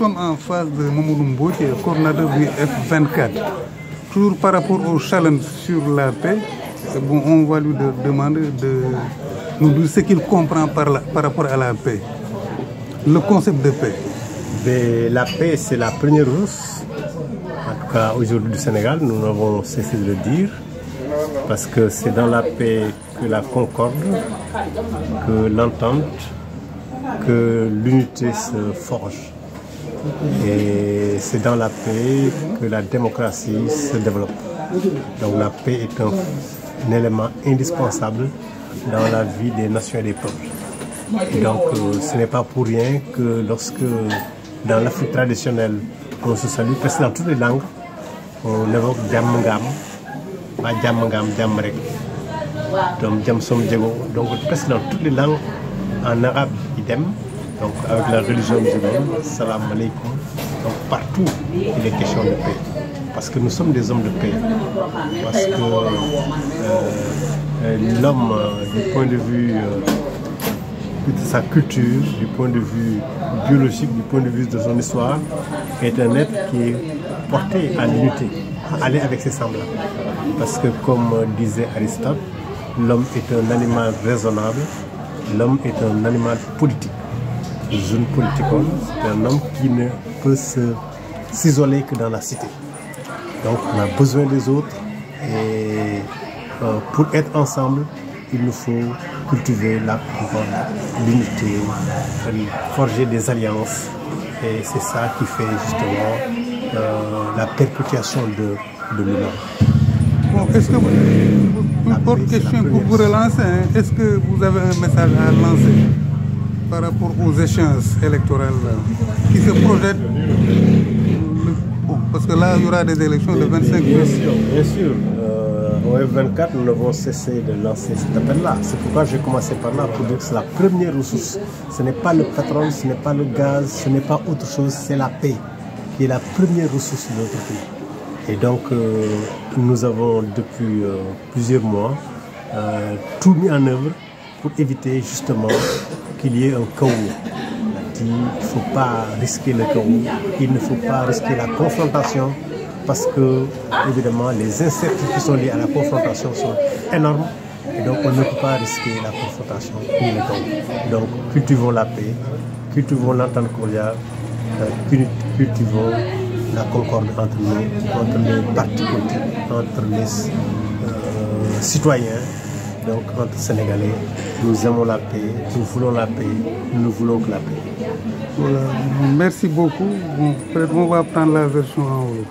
Nous sommes en face de Mamadou Mbow, qui est coordinateur du F24. Toujours par rapport au challenge sur la paix, bon, on va lui demander de nous dire ce qu'il comprend par rapport à la paix, le concept de paix. Mais la paix, c'est la première ressource. En tout cas, aujourd'hui du Sénégal, nous n'avons cessé de le dire, parce que c'est dans la paix que la concorde, que l'entente, que l'unité se forge. Et c'est dans la paix que la démocratie se développe. Donc la paix est un élément indispensable dans la vie des nations et des peuples. Et donc ce n'est pas pour rien que lorsque dans l'Afrique traditionnelle on se salue, presque dans toutes les langues, on évoque Djamngam, pas Djamngam, Djamrek, donc Djamsom Djego. Donc presque dans toutes les langues, en arabe idem. Donc avec la religion musulmane, salam alaikum, donc partout il est question de paix. Parce que nous sommes des hommes de paix. Parce que l'homme, du point de vue de sa culture, du point de vue biologique, du point de vue de son histoire, est un être qui est porté à l'unité, à aller avec ses semblables. Parce que comme disait Aristote, l'homme est un animal raisonnable, l'homme est un animal politique. Jeune politicone, c'est un homme qui ne peut s'isoler que dans la cité. Donc on a besoin des autres et pour être ensemble, il nous faut cultiver la concorde, l'unité, forger des alliances et c'est ça qui fait justement la perpétuation de l'humain. Bon, est-ce que une autre question pour vous relancer, est-ce que vous avez un message à lancer par rapport aux échéances électorales qui se projettent, bon, parce que là il y aura des élections le 25 juillet. Bien sûr. Au F24, nous n'avons cessé de lancer cet appel-là. C'est pourquoi j'ai commencé par là pour dire que c'est la première ressource. Ce n'est pas le pétrole, ce n'est pas le gaz, ce n'est pas autre chose, c'est la paix qui est la première ressource de notre pays. Et donc, nous avons depuis plusieurs mois tout mis en œuvre pour éviter justement qu'il y ait un chaos. Il ne faut pas risquer le chaos, il ne faut pas risquer la confrontation parce que, évidemment, les incertitudes qui sont liées à la confrontation sont énormes et donc on ne peut pas risquer la confrontation ni le chaos. Donc, cultivons la paix, cultivons l'entente cordiale, cultivons la concorde entre nous, entre les partis politiques, entre les citoyens. Donc, entre Sénégalais, nous aimons la paix, nous voulons la paix, nous ne voulons que la paix. Voilà. Merci beaucoup. Bon, on va prendre la version en haut.